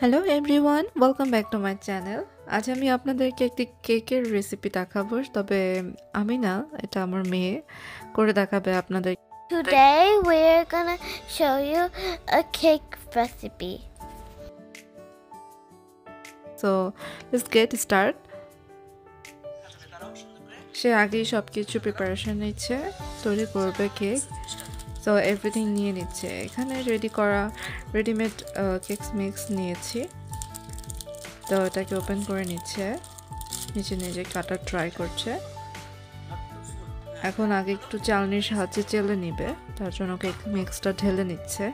Hello everyone, welcome back to my channel. আজ আমি আপনাদেরকে একটি কেকের রেসিপি দেখাবো, তবে আমি না, এটা আমার মেয়ে করে দেখাবে আপনাদের। Today we're gonna show you a cake recipe. So let's get start. সে আগেই সব কিছু প্রিপারেশন নিচ্ছে, তৈরি করবে কেক। সো এভরিথিং নিয়ে নিচ্ছে। এখানে রেডিমেড কেকস মিক্স নিয়েছি, তো এটাকে ওপেন করে নিচ্ছে, নিচে নিজে কাটার ট্রাই করছে। এখন আগে একটু চালনির সাহায্যে চেলে নিবে, তার জন্য কেক মিক্সটা ঢেলে নিচ্ছে।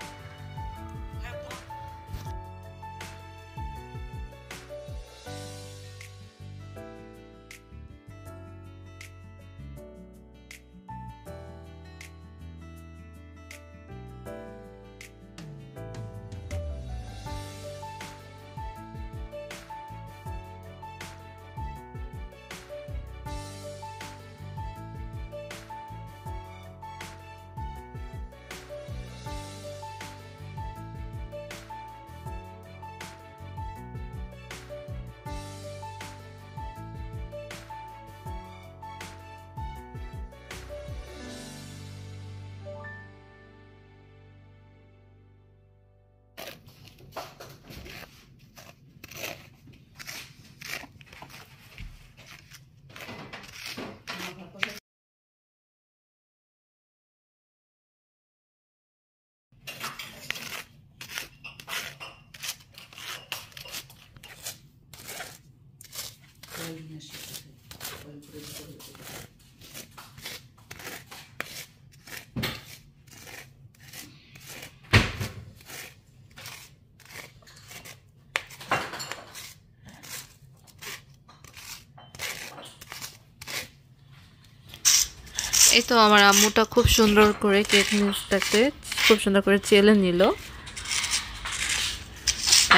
এই তো আমার আম্মুটা খুব সুন্দর করে কেক মিক্সটাকে খুব সুন্দর করে চেলে নিল।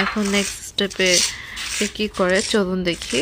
এখন নেক্সট স্টেপে কি করে চলুন দেখি।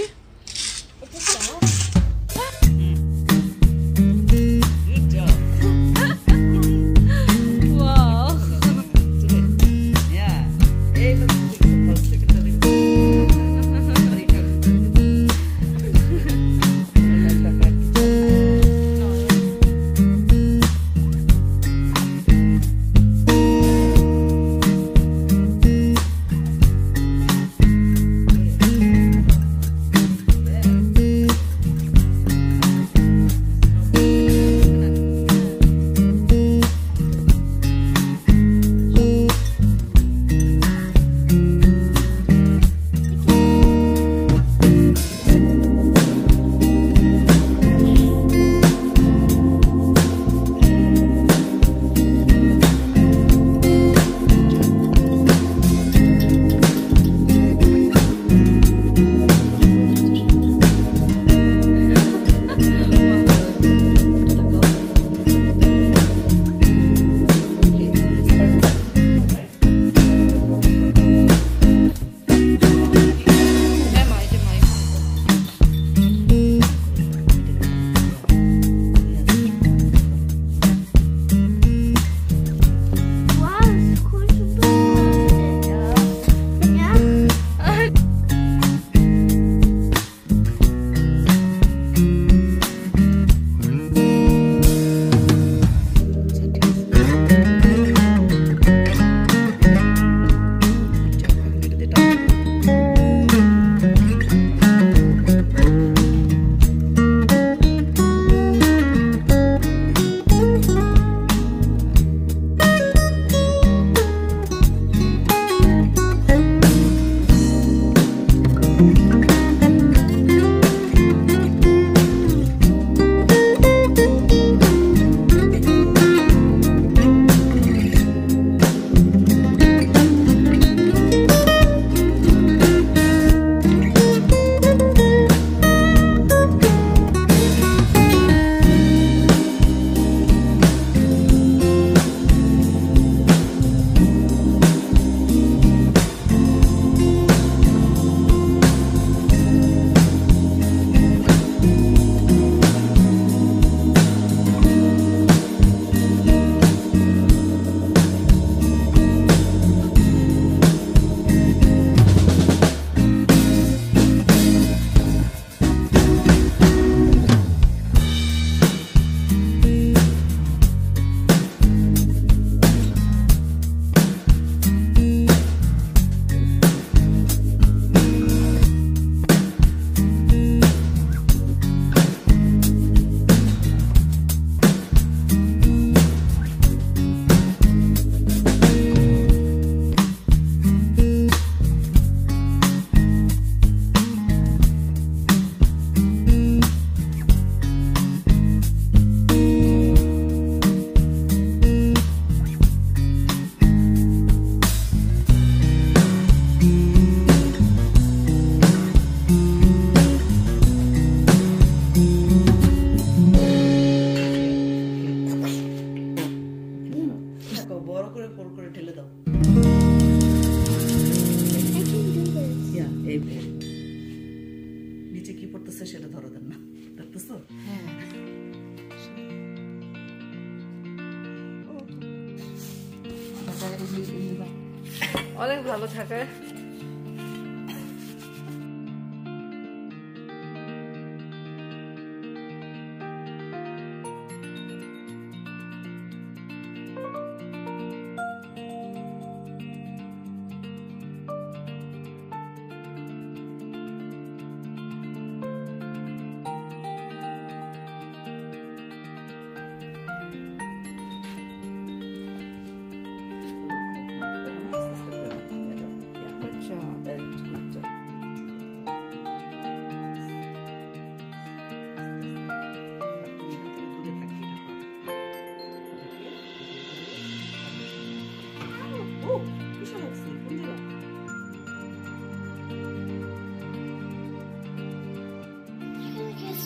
অনেক ভালো থাকে।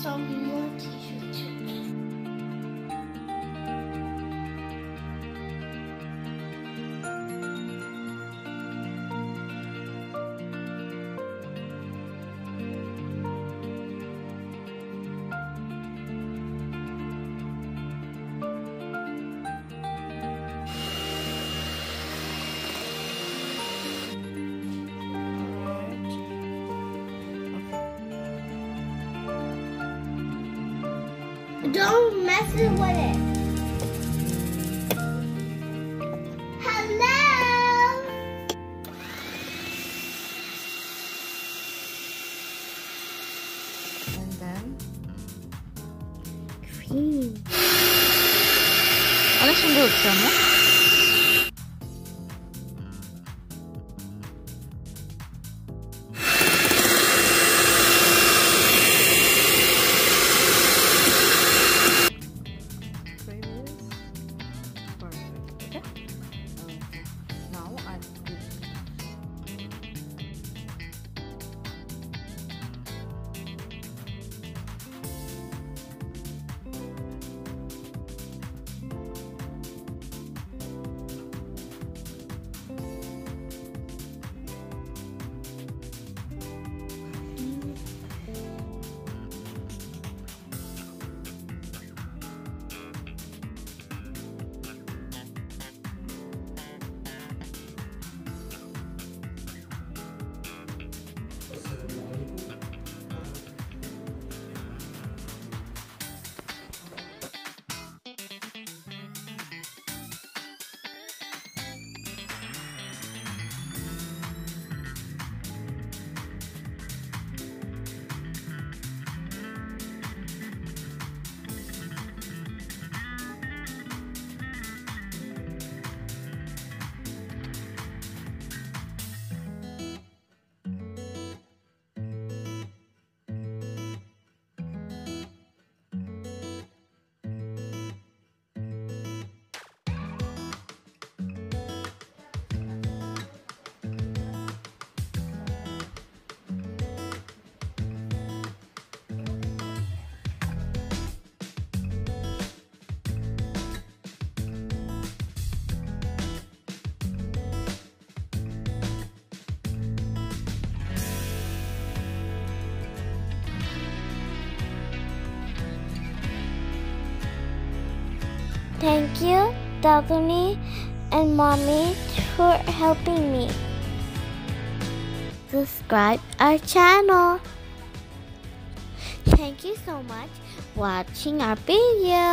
Some more t-shirts. Don't mess with it. Hello. And then Cream. অনেক সুন্দর হচ্ছে আমার। Thank you, Daphne and Mommy, for helping me. Subscribe our channel. Thank you so much for watching our video.